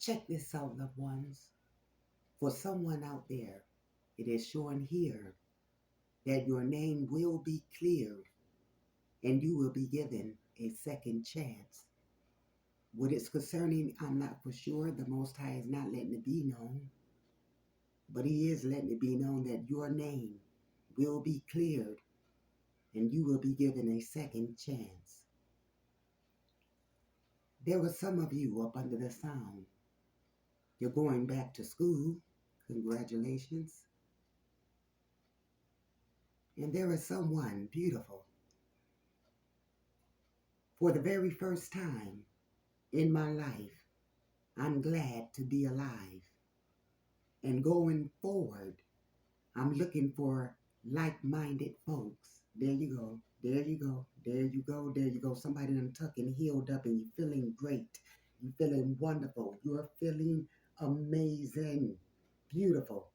Check this out, loved ones. For someone out there, it is showing here that your name will be cleared and you will be given a second chance. What it's concerning, I'm not for sure. The Most High is not letting it be known, but He is letting it be known that your name will be cleared and you will be given a second chance. There were some of you up under the sound. You're going back to school. Congratulations. And there is someone beautiful. For the very first time in my life, I'm glad to be alive. And going forward, I'm looking for like-minded folks. There you go. There you go. There you go. There you go. Somebody done tucked and healed up and you're feeling great. You're feeling wonderful. You're feeling amazing. Beautiful.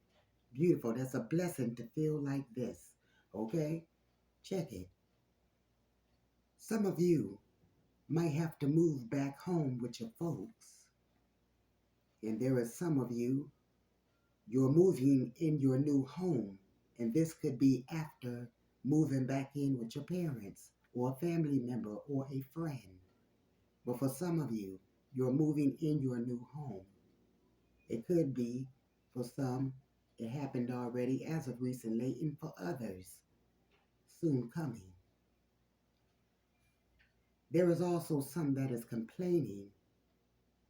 Beautiful. That's a blessing to feel like this. Okay? Check it. Some of you might have to move back home with your folks. And there are some of you, you're moving in your new home. And this could be after moving back in with your parents or a family member or a friend. But for some of you, you're moving in your new home. It could be, for some, it happened already as of recently, and for others, soon coming. There is also some that is complaining,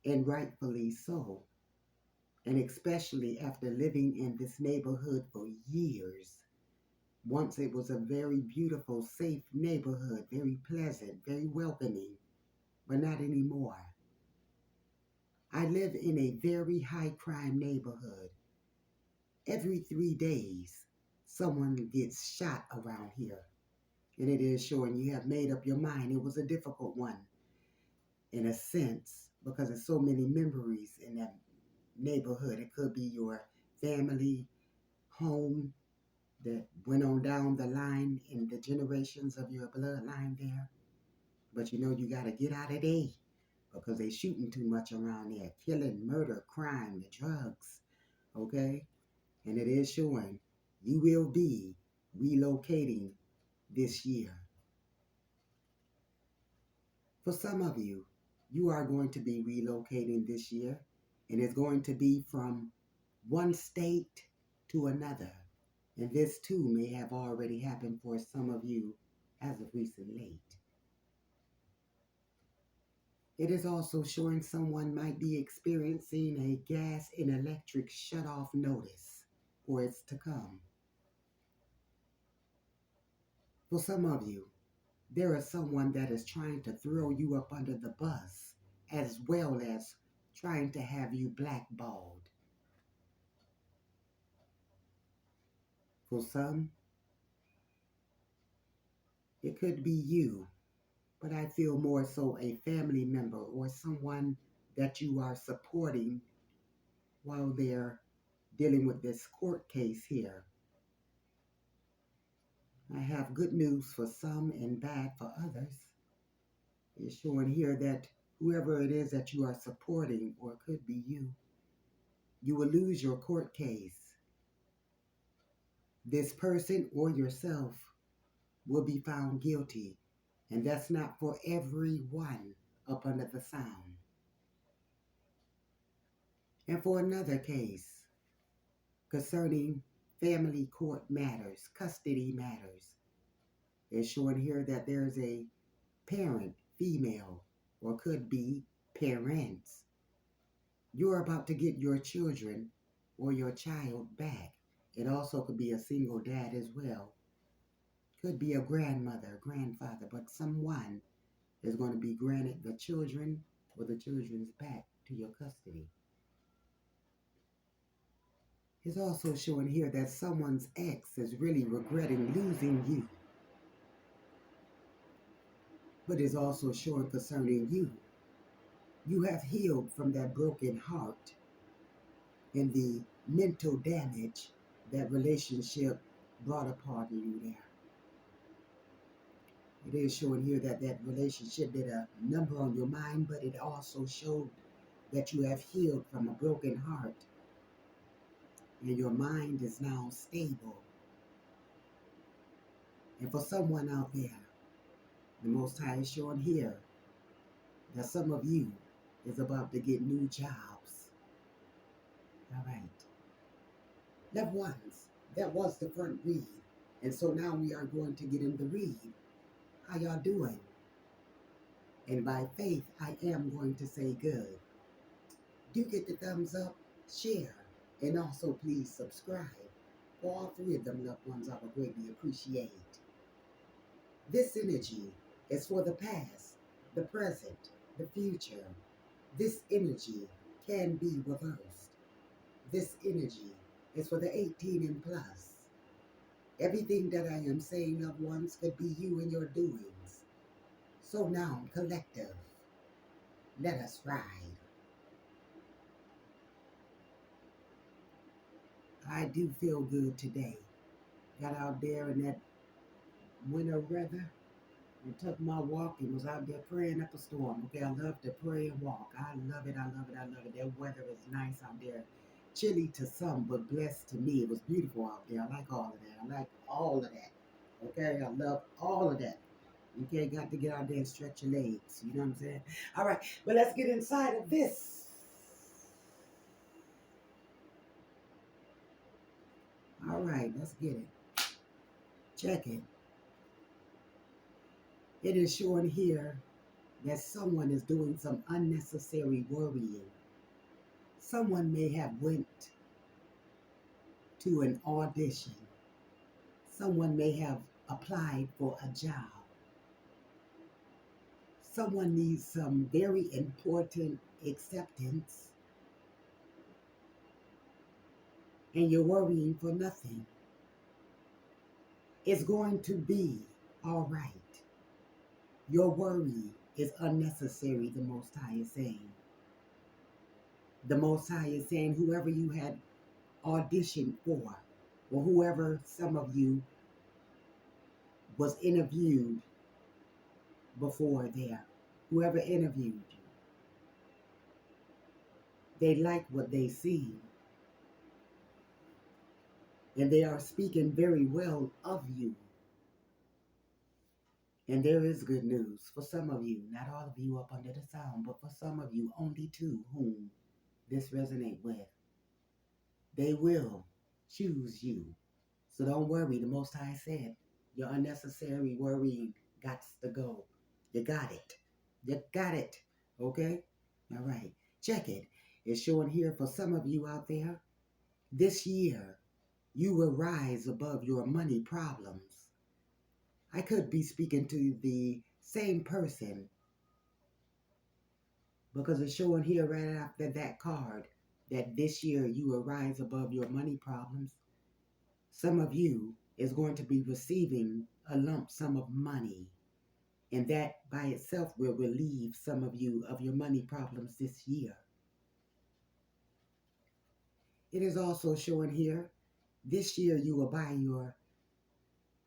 and rightfully so, and especially after living in this neighborhood for years. Once it was a very beautiful, safe neighborhood, very pleasant, very welcoming, but not anymore. I live in a very high crime neighborhood. Every 3 days, someone gets shot around here. And it is showing you have made up your mind. It was a difficult one, in a sense, because there's so many memories in that neighborhood. It could be your family, home that went on down the line in the generations of your bloodline there. But you know you got to get out of there because they shooting too much around there. Killing, murder, crime, the drugs. Okay? And it is showing you will be relocating this year. For some of you, you are going to be relocating this year, and it's going to be from one state to another. And this too may have already happened for some of you as of recent late. It is also showing someone might be experiencing a gas and electric shut-off notice for it's to come. For some of you, there is someone that is trying to throw you up under the bus as well as trying to have you blackballed. For some, it could be you, but I feel more so a family member or someone that you are supporting while they're dealing with this court case here. I have good news for some and bad for others. It's showing here that whoever it is that you are supporting, or it could be you will lose your court case. This person or yourself will be found guilty, and that's not for everyone up under the sound. And for another case concerning family court matters, custody matters, it's showing here that there's a parent, female, or could be parents. You're about to get your children or your child back. It also could be a single dad as well. Could be a grandmother, grandfather, but someone is going to be granted the children or the children's back to your custody. It's also showing here that someone's ex is really regretting losing you. But it's also showing concerning you. You have healed from that broken heart and the mental damage that relationship brought upon you there. It is showing here that that relationship did a number on your mind, but it also showed that you have healed from a broken heart and your mind is now stable. And for someone out there, the Most High is showing here that some of you is about to get new jobs. All right. Loved ones, that was the front read. And so now we are going to get in the read. How y'all doing? And by faith, I am going to say good. Do get the thumbs up, share, and also please subscribe. For all three of them loved ones, I would greatly appreciate. This energy is for the past, the present, the future. This energy can be reversed. This energy is for the 18 and plus. Everything that I am saying, loved ones, could be you and your doings. So now, collective, let us ride. I do feel good today. Got out there in that winter weather and took my walk and was out there praying up a storm. Okay, I love to pray and walk. I love it, I love it, I love it. That weather is nice out there. Chilly to some, but blessed to me. It was beautiful out there. I like all of that. I like all of that. Okay, I love all of that. Okay, got to get out there and stretch your legs. You know what I'm saying? All right, but let's get inside of this. All right, let's get it. Check it. It is showing here that someone is doing some unnecessary worrying. Someone may have went to an audition. Someone may have applied for a job. Someone needs some very important acceptance, and you're worrying for nothing. It's going to be all right. Your worry is unnecessary, the Most High is saying. The Most High is saying whoever you had auditioned for, or whoever some of you was interviewed before there, whoever interviewed you, they like what they see. And they are speaking very well of you. And there is good news for some of you, not all of you up under the sound, but for some of you, only two whom this resonate with. They will choose you. So don't worry, the Most High said, your unnecessary worrying got to go. You got it. You got it. Okay? All right. Check it. It's showing here for some of you out there, this year, you will rise above your money problems. I could be speaking to the same person because it's showing here right after that card that this year you will rise above your money problems. Some of you is going to be receiving a lump sum of money, and that by itself will relieve some of you of your money problems this year. It is also showing here, this year you will buy your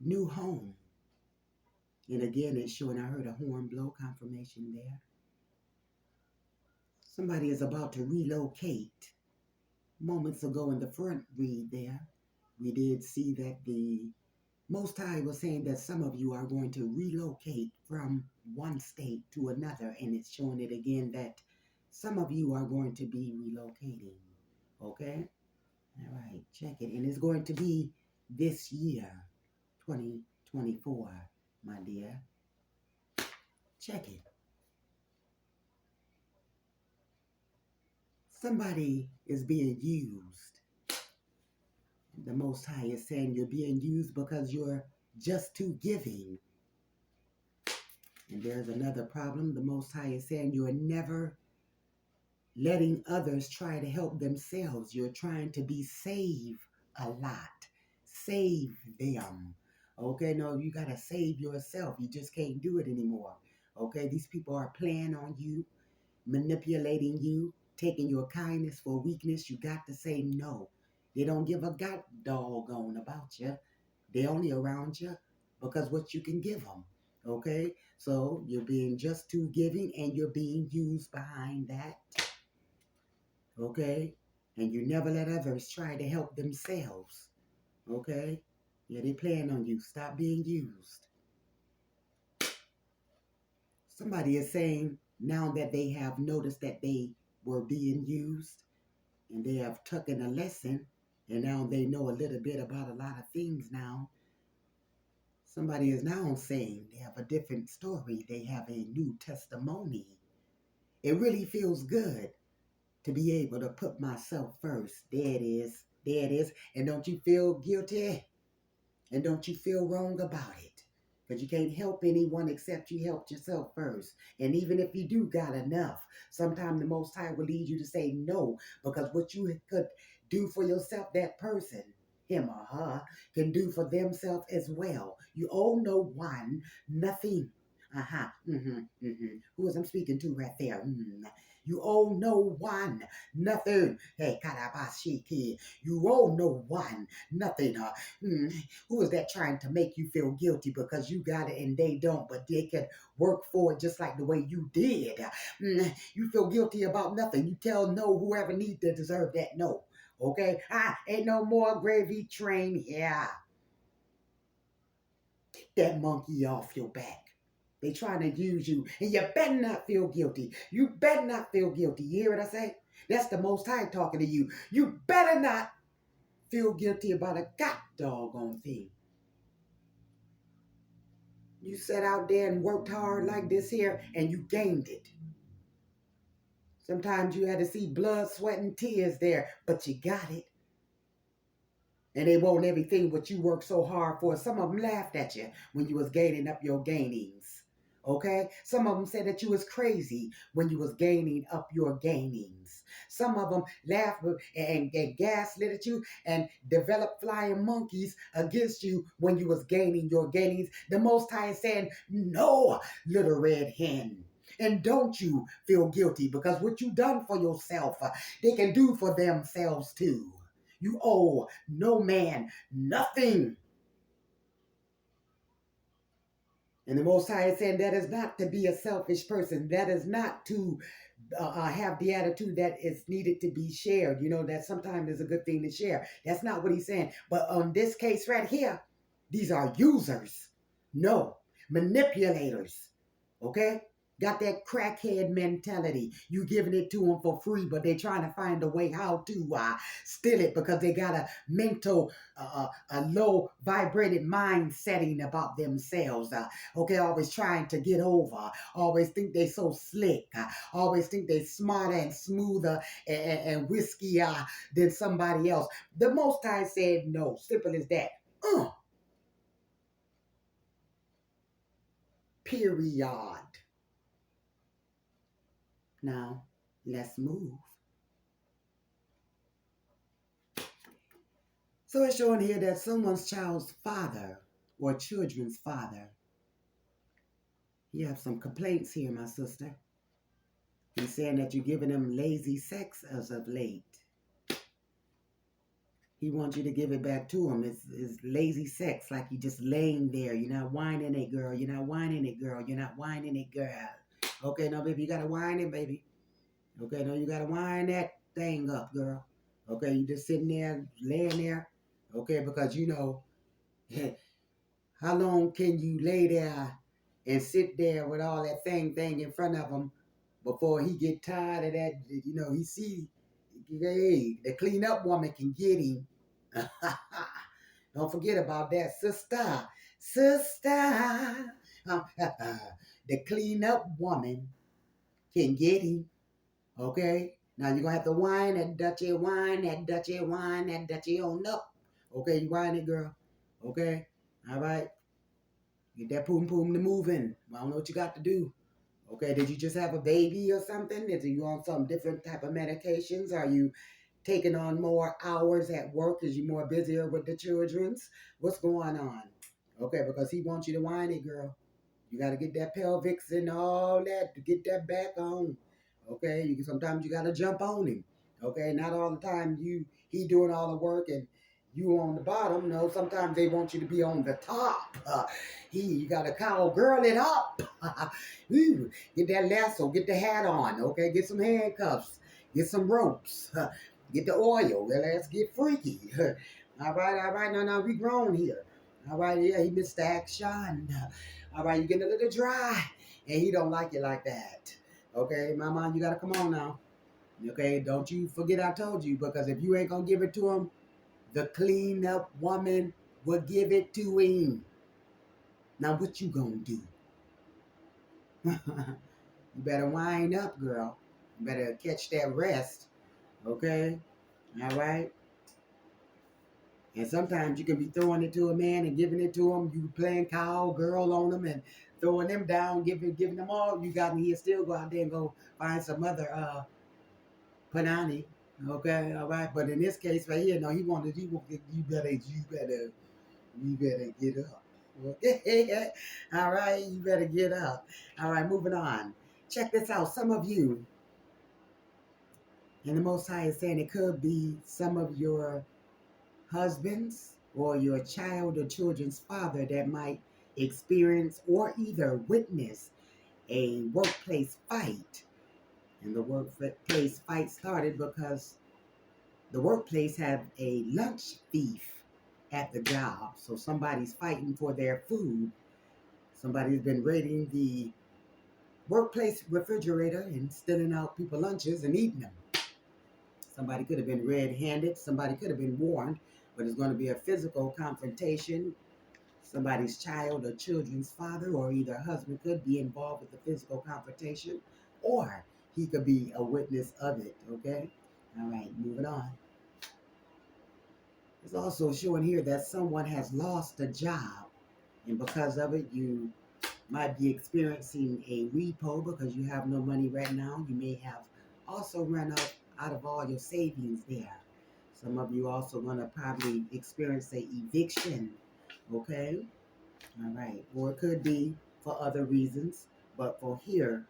new home. And again, it's showing, I heard a horn blow confirmation there. Somebody is about to relocate. Moments ago in the front read there, we did see that the Most High was saying that some of you are going to relocate from one state to another, and it's showing it again that some of you are going to be relocating. Okay? All right, check it. And it's going to be this year, 2024, my dear. Check it. Somebody is being used. The Most High is saying you're being used because you're just too giving. And there's another problem. The Most High is saying you're never letting others try to help themselves. You're trying to be save a lot. Save them. Okay, no, you got to save yourself. You just can't do it anymore. Okay, these people are playing on you, manipulating you, taking your kindness for weakness. You got to say no. They don't give a god doggone about you. They only around you because what you can give them. Okay, so you're being just too giving and you're being used behind that. okay? And you never let others try to help themselves, okay? Yeah, they playing on you. Stop being used. Somebody is saying now that they have noticed that they were being used and they have taken a lesson and now they know a little bit about a lot of things now. Somebody is now saying they have a different story. They have a new testimony. It really feels good to be able to put myself first. There it is. There it is. And don't you feel guilty? And don't you feel wrong about it? Because you can't help anyone except you helped yourself first. And even if you do got enough, sometimes the Most High will lead you to say no. Because what you could do for yourself, that person, him or her, can do for themselves as well. You owe no one nothing. Who is I'm speaking to right there? You owe no one nothing. Hey, Karabashiki. You owe no one nothing. Who is that trying to make you feel guilty because you got it and they don't, but they can work for it just like the way you did? You feel guilty about nothing. You tell no whoever needs to deserve that no. Okay? Ain't no more gravy train here. Get that monkey off your back. They trying to use you, and you better not feel guilty. You better not feel guilty. You hear what I say? That's the Most High talking to you. You better not feel guilty about a god doggone thing. You sat out there and worked hard like this here, and you gained it. Sometimes you had to see blood, sweat, and tears there, but you got it. And they want everything what you worked so hard for. Some of them laughed at you when you was gaining up your gainings. Okay? Some of them said that you was crazy when you was gaining up your gainings. Some of them laughed and gaslit at you and developed flying monkeys against you when you was gaining your gainings. The Most High is saying, no, little red hen. And don't you feel guilty because what you done for yourself, they can do for themselves too. You owe no man nothing. And the Most High is saying that is not to be a selfish person. That is not to have the attitude that is needed to be shared. You know, that sometimes is a good thing to share. That's not what he's saying. But on this case right here, these are users. No, manipulators. Okay? Got that crackhead mentality. You giving it to them for free, but they're trying to find a way how to steal it because they got a mental, a low vibrated mind setting about themselves. Okay, always trying to get over. Always think they so slick. Always think they smarter and smoother and whiskier than somebody else. The Most High said no. Simple as that. Period. Now, let's move. So it's showing here that someone's child's father or children's father. You have some complaints here, my sister. He's saying that you're giving him lazy sex as of late. He wants you to give it back to him. It's lazy sex, like you just laying there. You're not whining it, girl. You're not whining it, girl. You're not whining it, girl. Okay, now, baby, you got to whine it, baby. Okay, no, you got to wind that thing up, girl. Okay, you just sitting there, laying there. Okay, because you know, how long can you lay there and sit there with all that thing in front of him before he get tired of that? You know, he see, hey, the clean up woman can get him. Don't forget about that, sister. Sister. The clean up woman can get him. Okay? Now you're going to have to whine that Dutchie, whine that Dutchie, whine that Dutchie on up. Okay, you whine it, girl. Okay? All right? Get that poom poom to moving. I don't know what you got to do. Okay, did you just have a baby or something? Is you on some different type of medications? Are you taking on more hours at work? Is you more busier with the children's? What's going on? Okay, because he wants you to whine it, girl. You got to get that pelvics and all that to get that back on. Okay, sometimes you got to jump on him. Okay, not all the time he doing all the work and you on the bottom. No, sometimes they want you to be on the top. You got to cowgirl it up. Get that lasso, get the hat on. Okay, get some handcuffs. Get some ropes. Get the oil. Well, let's get freaky. All right, all right. No, we grown here. All right, yeah, he Mr. Action. All right, you getting a little dry, and he don't like it like that. Okay, mama, you gotta come on now. Okay, don't you forget I told you, because if you ain't gonna give it to him, the clean up woman will give it to him. Now what you gonna do? You better wind up, girl. You better catch that rest. Okay? All right? And sometimes you can be throwing it to a man and giving it to him. You playing cowgirl on them and throwing them down, giving them all you got, and he'll still go out there and go find some other panani. Okay, all right. But in this case right here, no, you better get up. Okay, all right, you better get up. All right, moving on. Check this out. Some of you, and the Most High is saying it could be some of your husbands or your child or children's father that might experience or either witness a workplace fight. And the workplace fight started because the workplace had a lunch thief at the job. So somebody's fighting for their food. Somebody's been raiding the workplace refrigerator and stealing out people lunches and eating them. Somebody could have been red-handed. Somebody could have been warned, but it's going to be a physical confrontation. Somebody's child or children's father or either husband could be involved with the physical confrontation, or he could be a witness of it. Okay? All right, moving on. It's also showing here that someone has lost a job, and because of it, you might be experiencing a repo because you have no money right now. You may have also run out of all your savings there. Some of you also going to probably experience a eviction. Okay? All right. Or it could be for other reasons, but for here,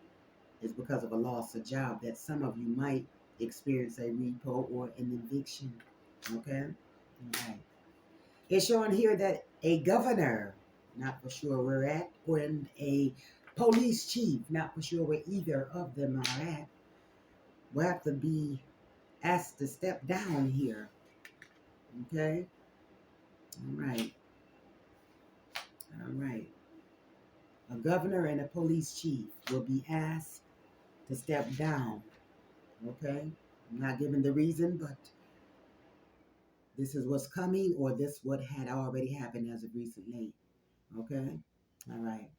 it's because of a loss of job that some of you might experience a repo or an eviction. Okay? All right. It's showing here that a governor, not for sure where at, and a police chief, not for sure where either of them are at, will have to be asked to step down here. Okay? All right. All right. A governor and a police chief will be asked to step down. Okay? I'm not giving the reason, but this is what's coming, or this what had already happened as of recently. Okay? All right.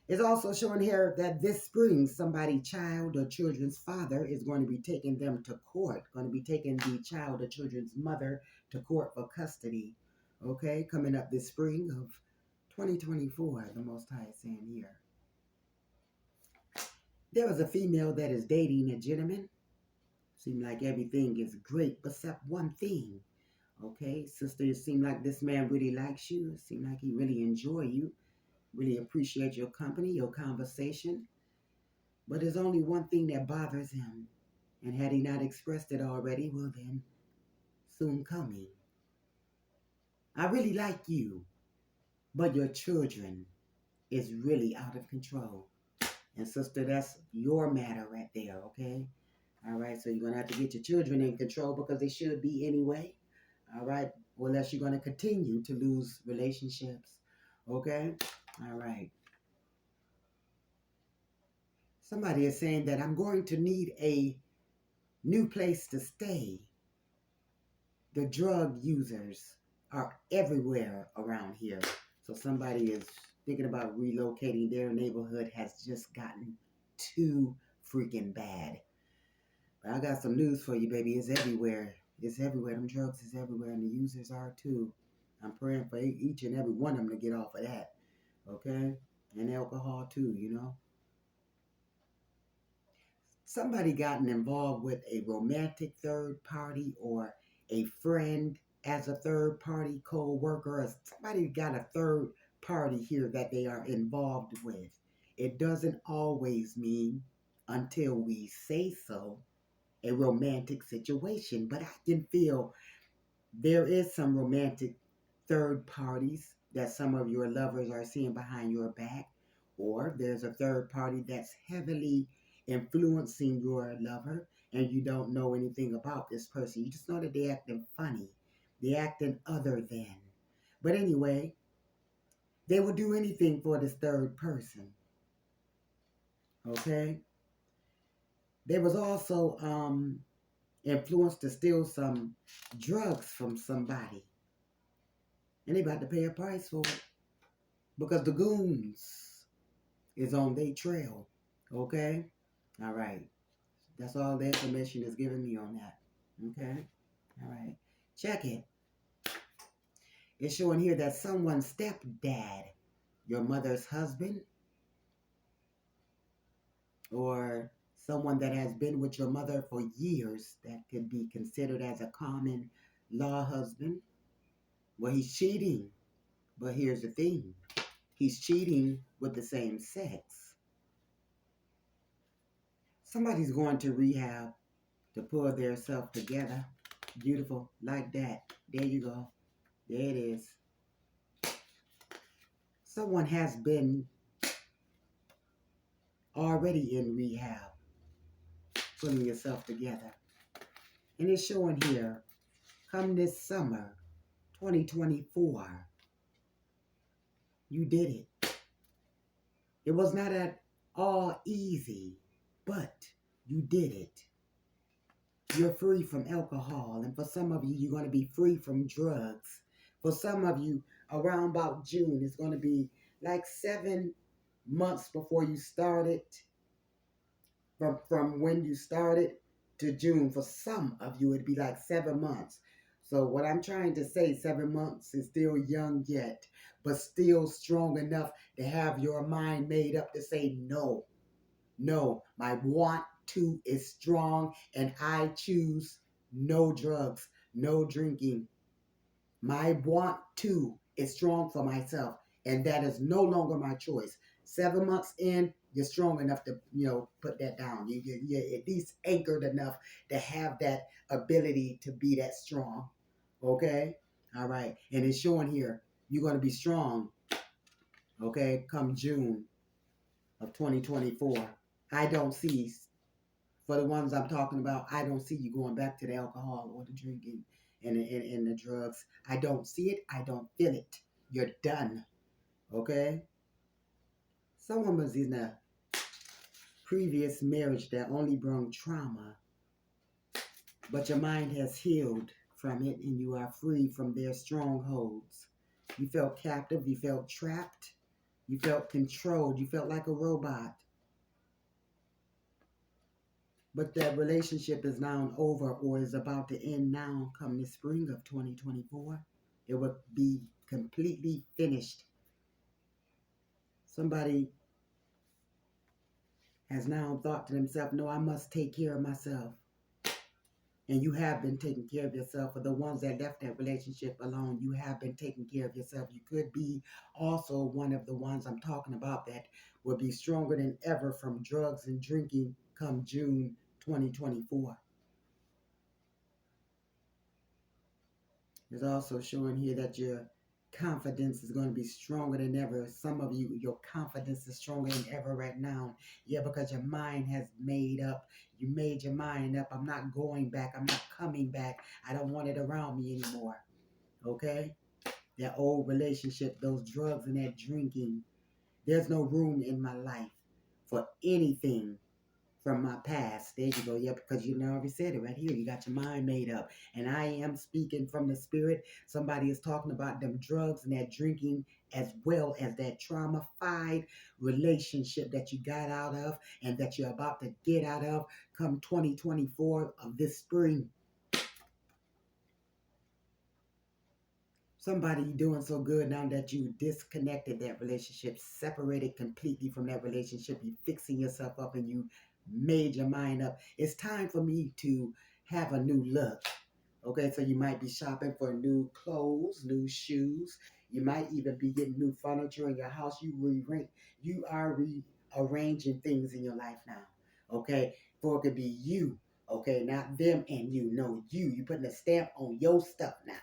It's also showing here that this spring, somebody's child or children's father is going to be taking them to court, going to be taking the child or children's mother to court for custody. Okay, coming up this spring of 2024, the Most High is saying here. There was a female that is dating a gentleman. Seemed like everything is great except one thing. Okay, sister, it seemed like this man really likes you. It seemed like he really enjoy you, really appreciate your company, your conversation. But there's only one thing that bothers him, and had he not expressed it already, well then, soon coming. I really like you, but your children is really out of control. And sister, that's your matter right there, okay? All right, so you're going to have to get your children in control because they should be anyway. All right, or else you're going to continue to lose relationships, okay? All right. Somebody is saying that I'm going to need a new place to stay. The drug users are everywhere around here. So somebody is thinking about relocating. Their neighborhood has just gotten too freaking bad. But I got some news for you, baby. It's everywhere. It's everywhere. Them drugs is everywhere, and the users are too. I'm praying for each and every one of them to get off of that. Okay? And alcohol too, you know? Somebody gotten involved with a romantic third party or a friend as a third party co-worker, or somebody got a third party here that they are involved with. It doesn't always mean, until we say so, a romantic situation, but I can feel there is some romantic third parties that some of your lovers are seeing behind your back, or there's a third party that's heavily influencing your lover, and you don't know anything about this person. You just know that they're acting funny. They're acting other than. But anyway, they will do anything for this third person. Okay? They was also influenced to steal some drugs from somebody. And they about to pay a price for it. Because the goons is on their trail. Okay? All right. That's all the information is giving me on that. Okay? All right. Check it. It's showing here that someone's stepdad, your mother's husband, or someone that has been with your mother for years, that could be considered as a common law husband. Well, he's cheating. But here's the thing. He's cheating with the same sex. Somebody's going to rehab to pull their self together. Beautiful. Like that. There you go. There it is. Someone has been already in rehab, pulling yourself together. And it's showing here, come this summer, 2024, you did it. It was not at all easy, but you did it. You're free from alcohol, and for some of you, you're going to be free from drugs. For some of you, around about June, it's going to be like 7 months before you started, from when you started to June. For some of you, it'd be like 7 months. So what I'm trying to say, 7 months is still young yet, but still strong enough to have your mind made up to say no. No, my want to is strong, and I choose no drugs, no drinking. My want to is strong for myself, and that is no longer my choice. 7 months in, you're strong enough to, put that down. You're at least anchored enough to have that ability to be that strong. Okay? All right. And it's showing here, you're going to be strong, okay, come June of 2024. I don't see, for the ones I'm talking about, I don't see you going back to the alcohol or the drinking and the drugs. I don't see it. I don't feel it. You're done. Okay? Someone was in a previous marriage that only brought trauma, but your mind has healed from it and you are free from their strongholds. You felt captive. You felt trapped. You felt controlled. You felt like a robot. But that relationship is now over, or is about to end now, come the spring of 2024. It will be completely finished. Somebody has now thought to themselves, no, I must take care of myself. And you have been taking care of yourself. For the ones that left that relationship alone, you have been taking care of yourself. You could be also one of the ones I'm talking about that will be stronger than ever from drugs and drinking come June 2024. It's also showing here that your confidence is going to be stronger than ever. Some of you, your confidence is stronger than ever right now. Yeah, because your mind has made up. You made your mind up. I'm not going back. I'm not coming back. I don't want it around me anymore. Okay? That old relationship, those drugs and that drinking. There's no room in my life for anything from my past. There you go. Yeah, because you already said it right here. You got your mind made up. And I am speaking from the spirit. Somebody is talking about them drugs and that drinking, as well as that trauma-fied relationship that you got out of and that you're about to get out of come 2024 of this spring. Somebody doing so good now that you disconnected that relationship, separated completely from that relationship. You fixing yourself up and you made your mind up. It's time for me to have a new look. Okay, so you might be shopping for new clothes, new shoes. You might even be getting new furniture in your house. You are rearranging things in your life now. Okay, for it could be you. Okay, not them and you. No, you. You putting a stamp on your stuff now.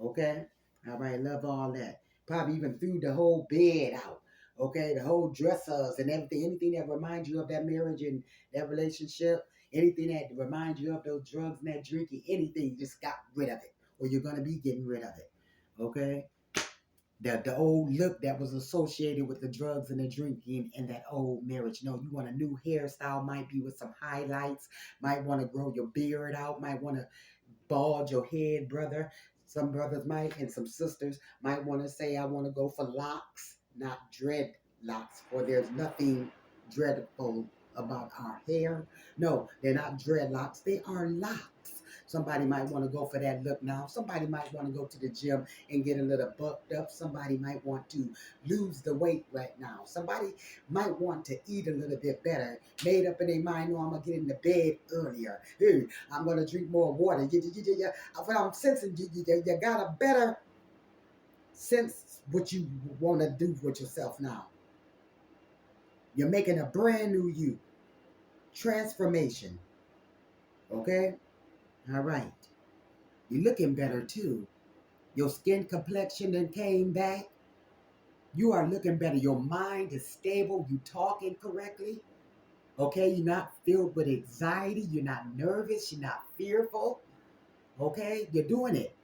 Okay? All right, love all that. Probably even threw the whole bed out. Okay, the whole dressers and everything, anything that reminds you of that marriage and that relationship, anything that reminds you of those drugs and that drinking, anything, you just got rid of it, or you're gonna be getting rid of it. Okay? The old look that was associated with the drugs and the drinking and that old marriage. No, you want a new hairstyle, might be with some highlights, might want to grow your beard out, might want to bald your head, brother. Some brothers might, and some sisters might want to say, I want to go for locks, not dreadlocks, for there's nothing dreadful about our hair. No, they're not dreadlocks, they are locks. Somebody might want to go for that look now. Somebody might want to go to the gym and get a little bucked up. Somebody might want to lose the weight right now. Somebody might want to eat a little bit better. Made up in their mind, no, I'm going to get into bed earlier. Hey, I'm going to drink more water. I'm sensing you got a better sense what you want to do with yourself now. You're making a brand new you. Transformation. Okay? All right. You're looking better too. Your skin complexion then came back. You are looking better. Your mind is stable. You talking correctly. Okay? You're not filled with anxiety. You're not nervous. You're not fearful. Okay? You're doing it.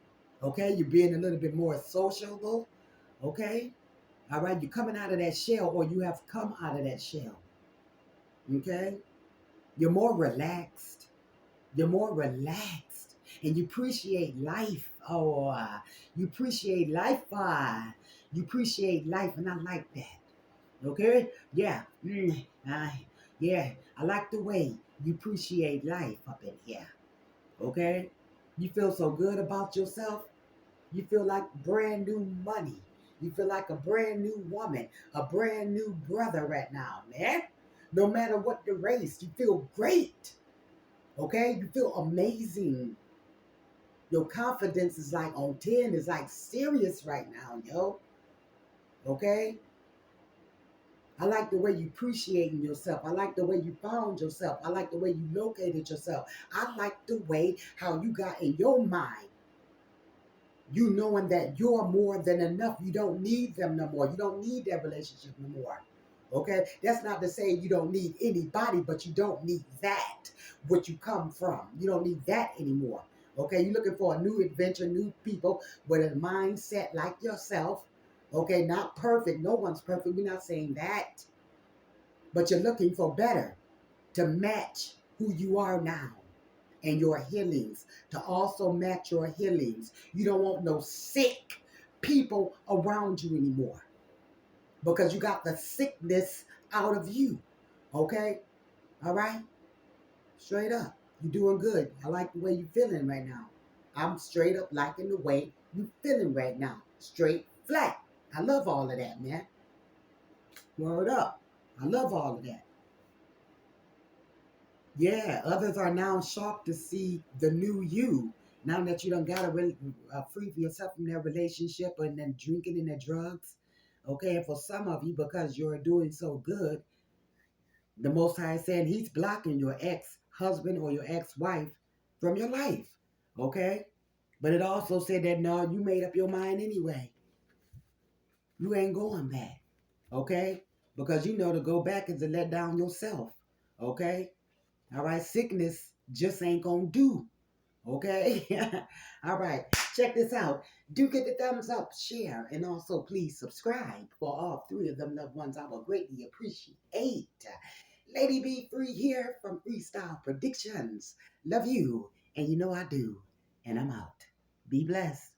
Okay? You're being a little bit more sociable. Okay? All right? You're coming out of that shell, or you have come out of that shell. Okay? You're more relaxed. You're more relaxed. And you appreciate life. Oh, you appreciate life. You appreciate life, and I like that. Okay? Yeah. Yeah. I like the way you appreciate life up in here. Okay? You feel so good about yourself. You feel like brand new money. You feel like a brand new woman, a brand new brother right now, man. No matter what the race, you feel great. Okay? You feel amazing. Your confidence is like on 10, is like serious right now, yo. Okay? I like the way you appreciating yourself. I like the way you found yourself. I like the way you located yourself. I like the way how you got in your mind. You knowing that you're more than enough. You don't need them no more. You don't need that relationship no more. Okay? That's not to say you don't need anybody, but you don't need that, what you come from. You don't need that anymore. Okay? You're looking for a new adventure, new people with a mindset like yourself. Okay? Not perfect. No one's perfect. We're not saying that. But you're looking for better to match who you are now and your healings, to also match your healings. You don't want no sick people around you anymore because you got the sickness out of you. Okay? All right? Straight up. You're doing good. I like the way you're feeling right now. I'm straight up liking the way you're feeling right now. Straight flat. I love all of that, man. Word up. I love all of that. Yeah, others are now shocked to see the new you. Now that you done got to free yourself from that relationship and then drinking and the drugs. Okay, and for some of you, because you're doing so good, the Most High is saying He's blocking your ex-husband or your ex-wife from your life. Okay? But it also said that no, you made up your mind anyway. You ain't going back. Okay? Because you know to go back is to let down yourself. Okay? All right, sickness just ain't gonna do. Okay? All right, check this out. Do get the thumbs up, share, and also please subscribe for all three of them loved ones. I will greatly appreciate. Lady Be Free here from Freestyle Predictions. Love you, and you know I do. And I'm out. Be blessed.